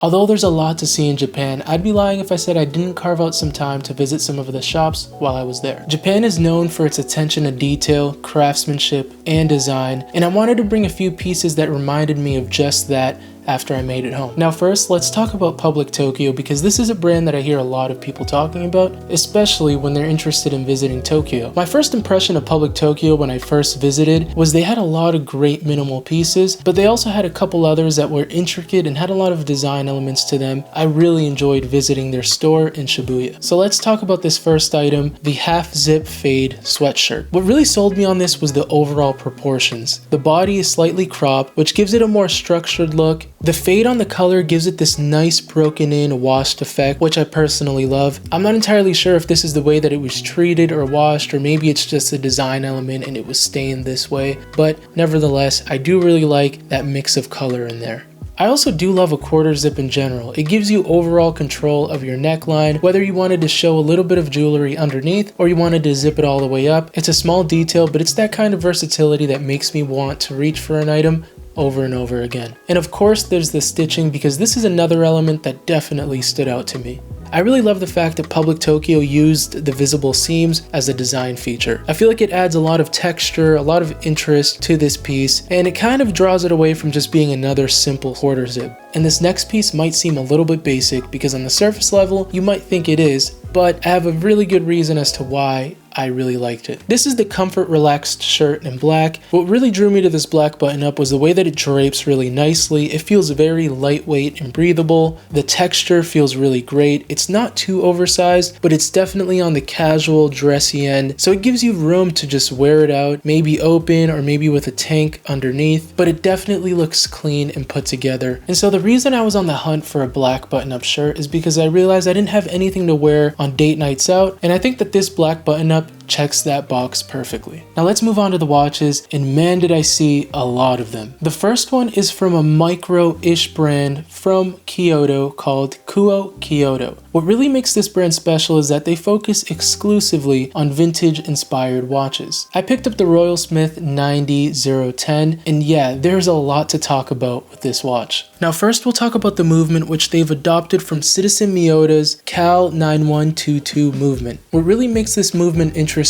Although there's a lot to see in Japan, I'd be lying if I said I didn't carve out some time to visit some of the shops while I was there. Japan is known for its attention to detail, craftsmanship, and design, and I wanted to bring a few pieces that reminded me of just that after I made it home. Now first, let's talk about Public Tokyo, because this is a brand that I hear a lot of people talking about, especially when they're interested in visiting Tokyo. My first impression of Public Tokyo when I first visited was they had a lot of great minimal pieces, but they also had a couple others that were intricate and had a lot of design elements to them. I really enjoyed visiting their store in Shibuya. So let's talk about this first item, the half zip fade sweatshirt. What really sold me on this was the overall proportions. The body is slightly cropped, which gives it a more structured look. The fade on the color gives it this nice broken in washed effect, which I personally love. I'm not entirely sure if this is the way that it was treated or washed, or maybe it's just a design element and it was stained this way, but nevertheless, I do really like that mix of color in there. I also do love a quarter zip in general. It gives you overall control of your neckline, whether you wanted to show a little bit of jewelry underneath or you wanted to zip it all the way up. It's a small detail, but it's that kind of versatility that makes me want to reach for an item over and over again. And of course there's the stitching, because this is another element that definitely stood out to me. I really love the fact that Public Tokyo used the visible seams as a design feature. I feel like it adds a lot of texture, a lot of interest to this piece, and it kind of draws it away from just being another simple quarter zip. And this next piece might seem a little bit basic, because on the surface level you might think it is, but I have a really good reason as to why I really liked it. This is the Comfort Relaxed shirt in black. What really drew me to this black button up was the way that it drapes really nicely. It feels very lightweight and breathable. The texture feels really great. It's not too oversized, but it's definitely on the casual, dressy end. So it gives you room to just wear it out, maybe open or maybe with a tank underneath, but it definitely looks clean and put together. And so the reason I was on the hunt for a black button-up shirt is because I realized I didn't have anything to wear on date nights out, and I think that this black button-up checks that box perfectly. Now let's move on to the watches, and man did I see a lot of them. The first one is from a micro-ish brand from Kyoto called Kuoe Kyoto. What really makes this brand special is that they focus exclusively on vintage inspired watches. I picked up the Royal Smith 90010, and yeah, there's a lot to talk about with this watch. Now first we'll talk about the movement, which they've adopted from Citizen Miyota's Cal 9122 movement. What really makes this movement interesting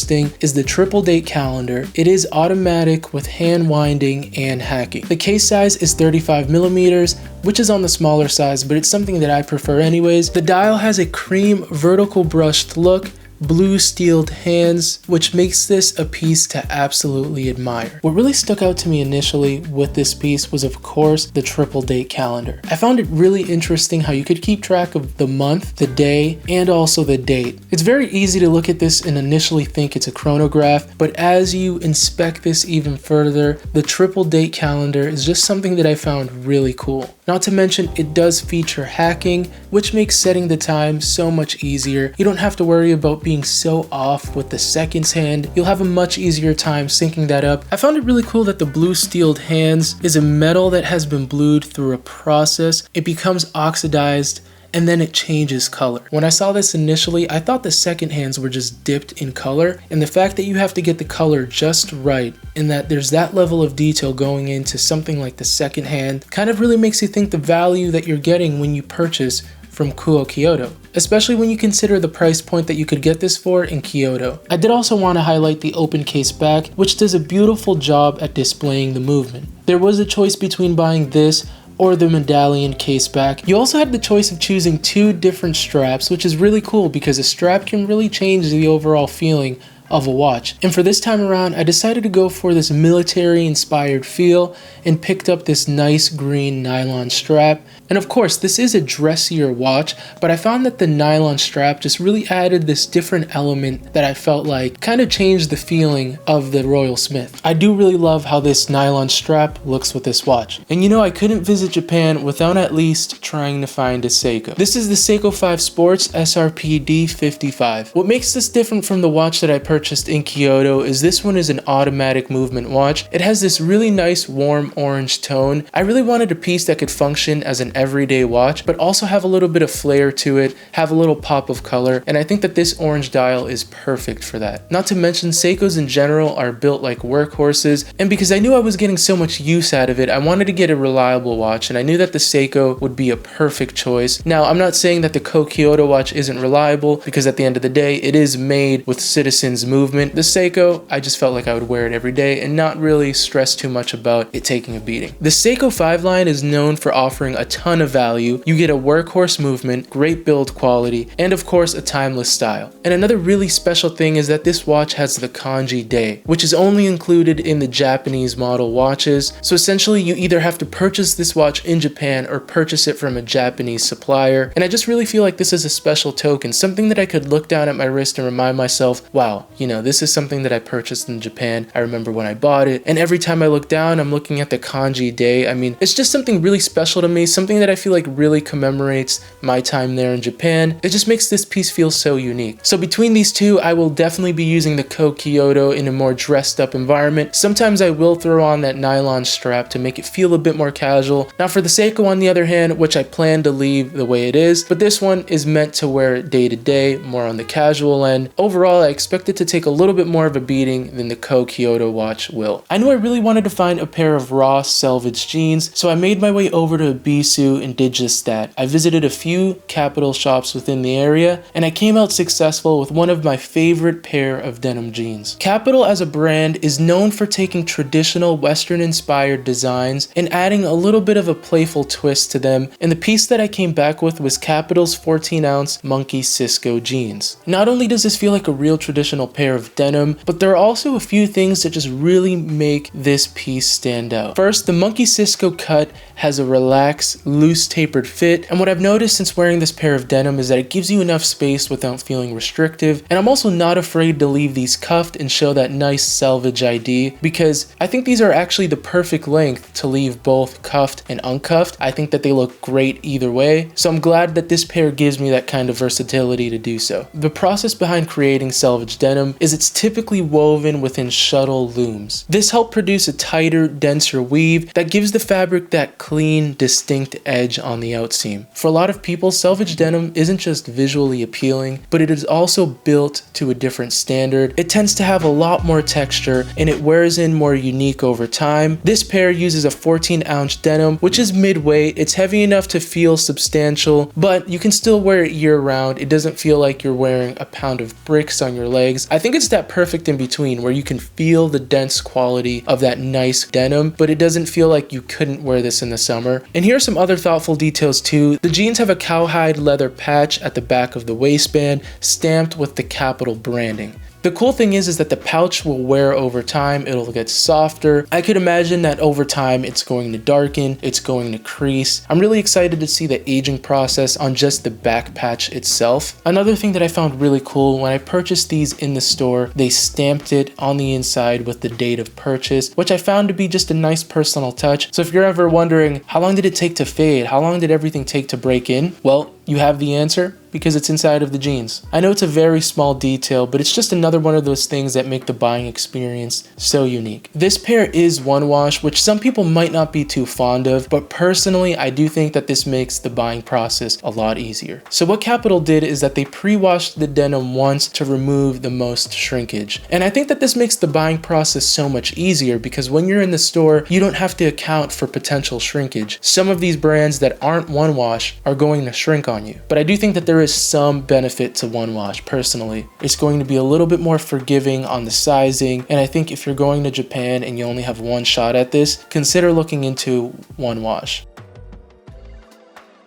is the triple date calendar. It is automatic with hand winding and hacking. The case size is 35mm, which is on the smaller size, but it's something that I prefer anyways. The dial has a cream vertical brushed look, blue steeled hands, which makes this a piece to absolutely admire. What really stuck out to me initially with this piece was, of course, the triple date calendar. I found it really interesting how you could keep track of the month, the day, and also the date. It's very easy to look at this and initially think it's a chronograph, but as you inspect this even further, the triple date calendar is just something that I found really cool. Not to mention, it does feature hacking, which makes setting the time so much easier. You don't have to worry about being so off with the seconds hand. You'll have a much easier time syncing that up. I found it really cool that the blue steeled hands is a metal that has been blued through a process. It becomes oxidized and then it changes color. When I saw this initially, I thought the second hands were just dipped in color, and the fact that you have to get the color just right and that there's that level of detail going into something like the second hand kind of really makes you think the value that you're getting when you purchase from Kuoe Kyoto, especially when you consider the price point that you could get this for in Kyoto. I did also want to highlight the open case back, which does a beautiful job at displaying the movement. There was a choice between buying this or the medallion case back. You also had the choice of choosing two different straps, which is really cool because a strap can really change the overall feeling of a watch. And for this time around, I decided to go for this military inspired feel and picked up this nice green nylon strap. And of course, this is a dressier watch, but I found that the nylon strap just really added this different element that I felt like kind of changed the feeling of the Royal Smith. I do really love how this nylon strap looks with this watch. And you know, I couldn't visit Japan without at least trying to find a Seiko. This is the Seiko 5 Sports SRP D55. What makes this different from the watch that I purchased purchased in Kyoto is this one is an automatic movement watch. It has this really nice warm orange tone. I really wanted a piece that could function as an everyday watch, but also have a little bit of flair to it, have a little pop of color, and I think that this orange dial is perfect for that. Not to mention, Seikos in general are built like workhorses, and because I knew I was getting so much use out of it, I wanted to get a reliable watch, and I knew that the Seiko would be a perfect choice. Now, I'm not saying that the Kuoe Kyoto watch isn't reliable, because at the end of the day, it is made with citizens movement. The Seiko, I just felt like I would wear it every day and not really stress too much about it taking a beating. The Seiko 5 line is known for offering a ton of value. You get a workhorse movement, great build quality, and of course a timeless style. And another really special thing is that this watch has the kanji day, which is only included in the Japanese model watches. So essentially you either have to purchase this watch in Japan or purchase it from a Japanese supplier. And I just really feel like this is a special token, something that I could look down at my wrist and remind myself, wow, you know, this is something that I purchased in Japan. I remember when I bought it, and every time I look down, I'm looking at the kanji day. I mean, it's just something really special to me, something that I feel like really commemorates my time there in Japan. It just makes this piece feel so unique. So between these two, I will definitely be using the Kuoe Kyoto in a more dressed up environment. Sometimes I will throw on that nylon strap to make it feel a bit more casual. Now for the Seiko on the other hand, which I plan to leave the way it is, but this one is meant to wear day to day, more on the casual end. Overall, I expect it to take a little bit more of a beating than the Kuoe Kyoto watch will. I knew I really wanted to find a pair of raw selvage jeans, so I made my way over to Ebisu and did just that. I visited a few Kapital shops within the area, and I came out successful with one of my favorite pair of denim jeans. Kapital as a brand is known for taking traditional Western inspired designs and adding a little bit of a playful twist to them, and the piece that I came back with was Kapital's 14-ounce monkey Cisco jeans. Not only does this feel like a real traditional pair of denim, but there are also a few things that just really make this piece stand out. First, the monkey Cisco cut has a relaxed, loose tapered fit, and what I've noticed since wearing this pair of denim is that it gives you enough space without feeling restrictive, and I'm also not afraid to leave these cuffed and show that nice selvage ID, because I think these are actually the perfect length to leave both cuffed and uncuffed. I think that they look great either way, so I'm glad that this pair gives me that kind of versatility to do so. The process behind creating selvage denim is it's typically woven within shuttle looms. This helps produce a tighter, denser weave that gives the fabric that clean, distinct edge on the outseam. For a lot of people, selvage denim isn't just visually appealing, but it is also built to a different standard. It tends to have a lot more texture and it wears in more unique over time. This pair uses a 14-ounce denim, which is mid-weight. It's heavy enough to feel substantial, but you can still wear it year-round. It doesn't feel like you're wearing a pound of bricks on your legs. I think it's that perfect in between where you can feel the dense quality of that nice denim, but it doesn't feel like you couldn't wear this in the summer. And here are some other thoughtful details too. The jeans have a cowhide leather patch at the back of the waistband, stamped with the Kapital branding. The cool thing is that the pouch will wear over time, it'll get softer. I could imagine that over time it's going to darken, it's going to crease. I'm really excited to see the aging process on just the back patch itself. Another thing that I found really cool, when I purchased these in the store, they stamped it on the inside with the date of purchase, which I found to be just a nice personal touch. So if you're ever wondering, how long did it take to fade? How long did everything take to break in? Well, you have the answer, because it's inside of the jeans. I know it's a very small detail, but it's just another one of those things that make the buying experience so unique. This pair is one wash, which some people might not be too fond of, but personally, I do think that this makes the buying process a lot easier. So what Kapital did is that they pre-washed the denim once to remove the most shrinkage. And I think that this makes the buying process so much easier, because when you're in the store, you don't have to account for potential shrinkage. Some of these brands that aren't one wash are going to shrink on you. But I do think that there is some benefit to one wash personally. It's going to be a little bit more forgiving on the sizing, and I think if you're going to Japan and you only have one shot at this, consider looking into one wash.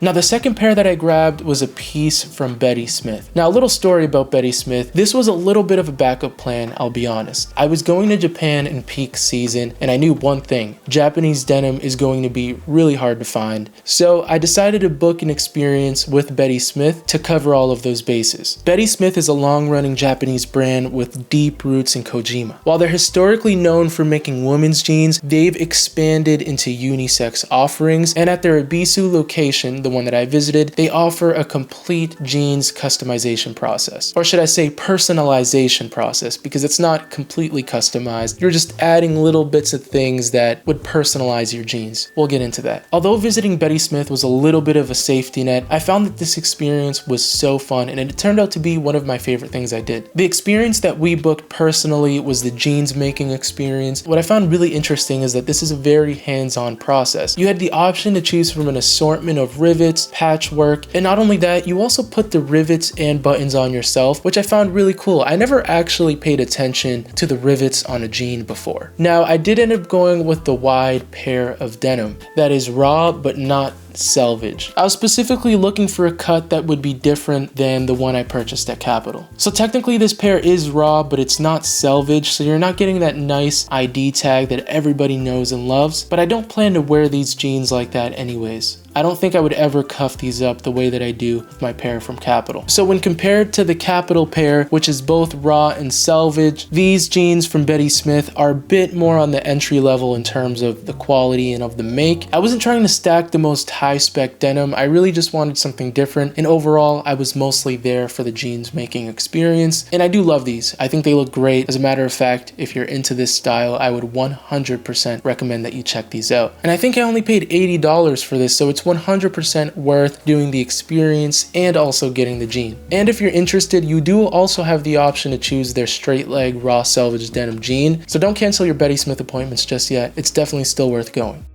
Now the second pair that I grabbed was a piece from Betty Smith. Now a little story about Betty Smith. This was a little bit of a backup plan, I'll be honest. I was going to Japan in peak season and I knew one thing: Japanese denim is going to be really hard to find. So I decided to book an experience with Betty Smith to cover all of those bases. Betty Smith is a long-running Japanese brand with deep roots in Kojima. While they're historically known for making women's jeans, they've expanded into unisex offerings, and at their Ebisu location, the one that I visited, they offer a complete jeans customization process. Or should I say personalization process, because it's not completely customized. You're just adding little bits of things that would personalize your jeans. We'll get into that. Although visiting Betty Smith was a little bit of a safety net, I found that this experience was so fun, and it turned out to be one of my favorite things I did. The experience that we booked personally was the jeans making experience. What I found really interesting is that this is a very hands-on process. You had the option to choose from an assortment of rivets, patchwork, and not only that, you also put the rivets and buttons on yourself, which I found really cool. I never actually paid attention to the rivets on a jean before. Now, I did end up going with the wide pair of denim that is raw but not selvage. I was specifically looking for a cut that would be different than the one I purchased at Kapital. So technically this pair is raw, but it's not selvage, so you're not getting that nice ID tag that everybody knows and loves, but I don't plan to wear these jeans like that anyways. I don't think I would ever cuff these up the way that I do with my pair from Kapital. So when compared to the Kapital pair, which is both raw and selvage, these jeans from Betty Smith are a bit more on the entry level in terms of the quality and of the make. I wasn't trying to stack the most high spec denim, I really just wanted something different, and overall I was mostly there for the jeans making experience, and I do love these. I think they look great. As a matter of fact, if you're into this style, I would 100% recommend that you check these out. And I think I only paid $80 for this, so it's 100% worth doing the experience and also getting the jean. And if you're interested, you do also have the option to choose their straight leg raw selvage denim jean, so don't cancel your Betty Smith appointments just yet. It's definitely still worth going.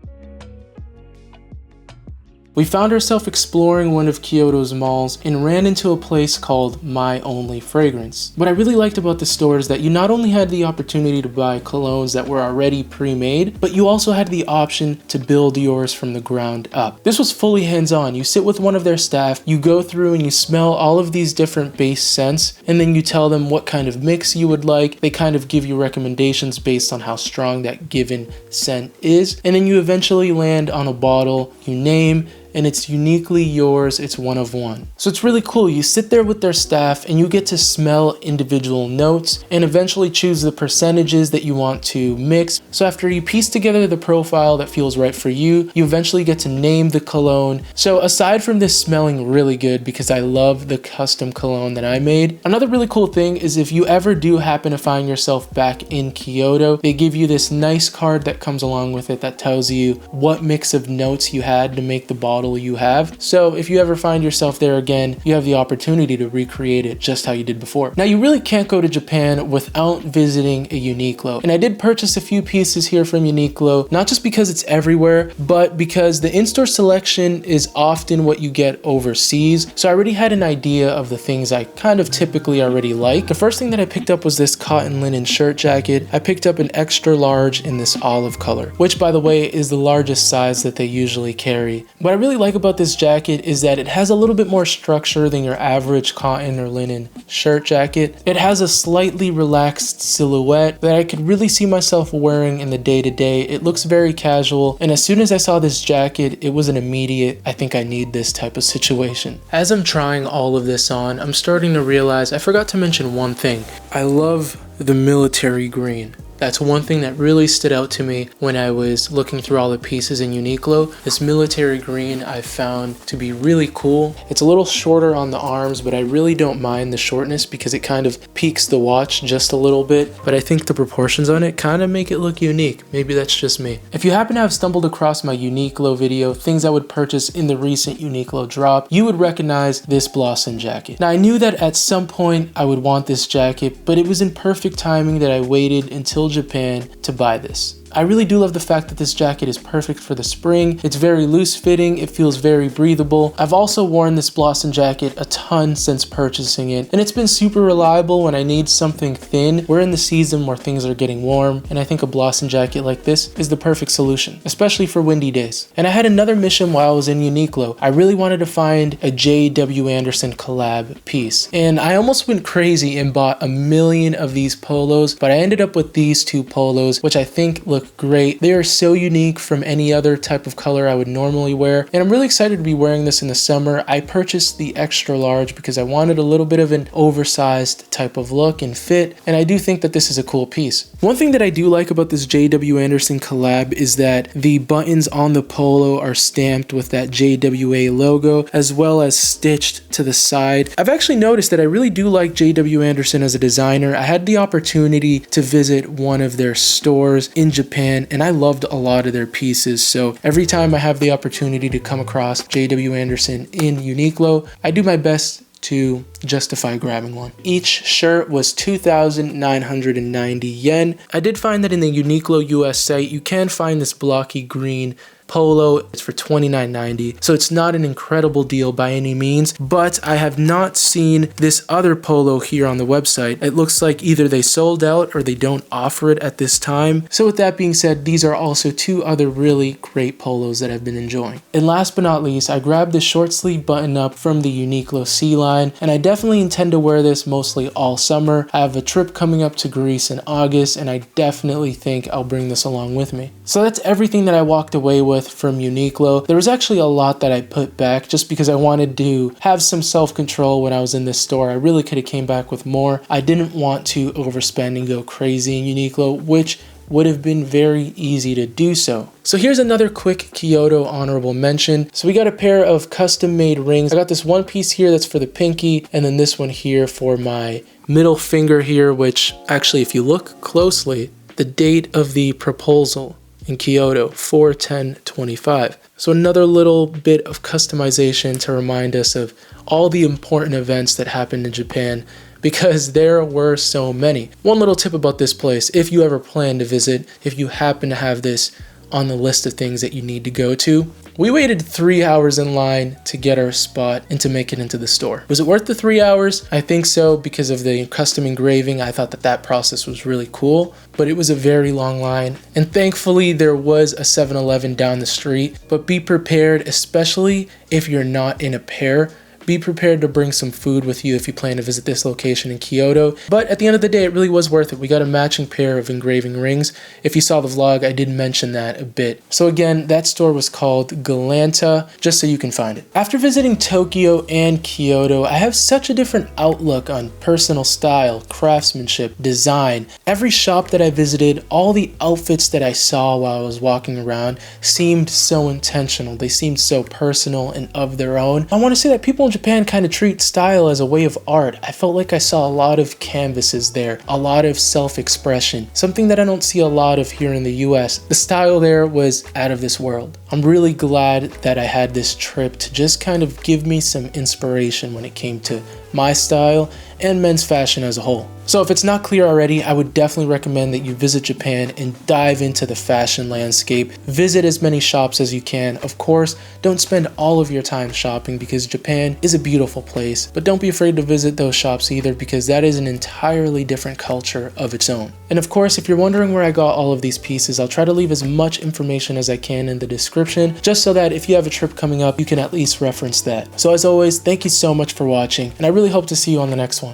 We found ourselves exploring one of Kyoto's malls and ran into a place called My Only Fragrance. What I really liked about the store is that you not only had the opportunity to buy colognes that were already pre-made, but you also had the option to build yours from the ground up. This was fully hands-on. You sit with one of their staff, you go through and you smell all of these different base scents, and then you tell them what kind of mix you would like. They kind of give you recommendations based on how strong that given scent is, and then you eventually land on a bottle you name, and it's uniquely yours, it's one of one. So it's really cool. You sit there with their staff and you get to smell individual notes and eventually choose the percentages that you want to mix. So after you piece together the profile that feels right for you, you eventually get to name the cologne. So aside from this smelling really good, because I love the custom cologne that I made, another really cool thing is if you ever do happen to find yourself back in Kyoto, they give you this nice card that comes along with it that tells you what mix of notes you had to make the bottle you have. So if you ever find yourself there again, you have the opportunity to recreate it just how you did before. Now, you really can't go to Japan without visiting a Uniqlo. And I did purchase a few pieces here from Uniqlo, not just because it's everywhere, but because the in-store selection is often what you get overseas. So I already had an idea of the things I kind of typically already like. The first thing that I picked up was this cotton linen shirt jacket. I picked up an extra large in this olive color, which by the way is the largest size that they usually carry. What I really like about this jacket is that it has a little bit more structure than your average cotton or linen shirt jacket. It has a slightly relaxed silhouette that I could really see myself wearing in the day-to-day. It looks very casual, and as soon as I saw this jacket, it was an immediate, I think I need this type of situation. As I'm trying all of this on, I'm starting to realize I forgot to mention one thing. I love the military green. That's one thing that really stood out to me when I was looking through all the pieces in Uniqlo. This military green I found to be really cool. It's a little shorter on the arms, but I really don't mind the shortness because it kind of peaks the watch just a little bit. But I think the proportions on it kind of make it look unique. Maybe that's just me. If you happen to have stumbled across my Uniqlo video, things I would purchase in the recent Uniqlo drop, you would recognize this Blossom jacket. Now, I knew that at some point I would want this jacket, but it was in perfect timing that I waited until Japan to buy this. I really do love the fact that this jacket is perfect for the spring. It's very loose fitting, it feels very breathable. I've also worn this Blossom jacket a ton since purchasing it, and it's been super reliable when I need something thin. We're in the season where things are getting warm, and I think a Blossom jacket like this is the perfect solution, especially for windy days. And I had another mission while I was in Uniqlo. I really wanted to find a J.W. Anderson collab piece, and I almost went crazy and bought a million of these polos, but I ended up with these two polos, which I think look great. They are so unique from any other type of color I would normally wear, and I'm really excited to be wearing this in the summer. I purchased the extra large because I wanted a little bit of an oversized type of look and fit, and I do think that this is a cool piece. One thing that I do like about this JW Anderson collab is that the buttons on the polo are stamped with that JWA logo, as well as stitched to the side. I've actually noticed that I really do like JW Anderson as a designer. I had the opportunity to visit one of their stores in Japan, and I loved a lot of their pieces. So every time I have the opportunity to come across JW Anderson in Uniqlo, I do my best to justify grabbing one. Each shirt was 2,990 yen. I did find that in the Uniqlo US site, you can find this blocky green polo. It's for $29.90, so it's not an incredible deal by any means, but I have not seen this other polo here on the website. It looks like either they sold out or they don't offer it at this time. So with that being said, these are also two other really great polos that I've been enjoying. And last but not least, I grabbed the short sleeve button up from the Uniqlo C line, and I definitely intend to wear this mostly all summer. I have a trip coming up to Greece in August, and I definitely think I'll bring this along with me. So that's everything that I walked away with from Uniqlo. There was actually a lot that I put back just because I wanted to have some self-control when I was in this store. I really could have came back with more. I didn't want to overspend and go crazy in Uniqlo, which would have been very easy to do so. So here's another quick Kyoto honorable mention. So we got a pair of custom made rings. I got this one piece here that's for the pinky, and then this one here for my middle finger here, which actually, if you look closely, the date of the proposal in Kyoto, 4/10/25. So another little bit of customization to remind us of all the important events that happened in Japan, because there were so many. One little tip about this place, if you ever plan to visit, if you happen to have this on the list of things that you need to go to, we waited 3 hours in line to get our spot and to make it into the store. Was it worth the 3 hours? I think so, because of the custom engraving. I thought that that process was really cool, but it was a very long line. And thankfully there was a 7-Eleven down the street, but be prepared, especially if you're not in a pair. Be prepared to bring some food with you if you plan to visit this location in Kyoto. But at the end of the day, it really was worth it. We got a matching pair of engraving rings. If you saw the vlog, I did mention that a bit. So again, that store was called Glanta, just so you can find it. After visiting Tokyo and Kyoto, I have such a different outlook on personal style, craftsmanship, design. Every shop that I visited, all the outfits that I saw while I was walking around seemed so intentional. They seemed so personal and of their own. I want to say that people in Japan kind of treat style as a way of art. I felt like I saw a lot of canvases there, a lot of self-expression, something that I don't see a lot of here in the US. The style there was out of this world. I'm really glad that I had this trip to just kind of give me some inspiration when it came to my style and men's fashion as a whole. So if it's not clear already, I would definitely recommend that you visit Japan and dive into the fashion landscape. Visit as many shops as you can. Of course, don't spend all of your time shopping because Japan is a beautiful place, but don't be afraid to visit those shops either, because that is an entirely different culture of its own. And of course, if you're wondering where I got all of these pieces, I'll try to leave as much information as I can in the description, just so that if you have a trip coming up, you can at least reference that. So as always, thank you so much for watching, and I really hope to see you on the next one.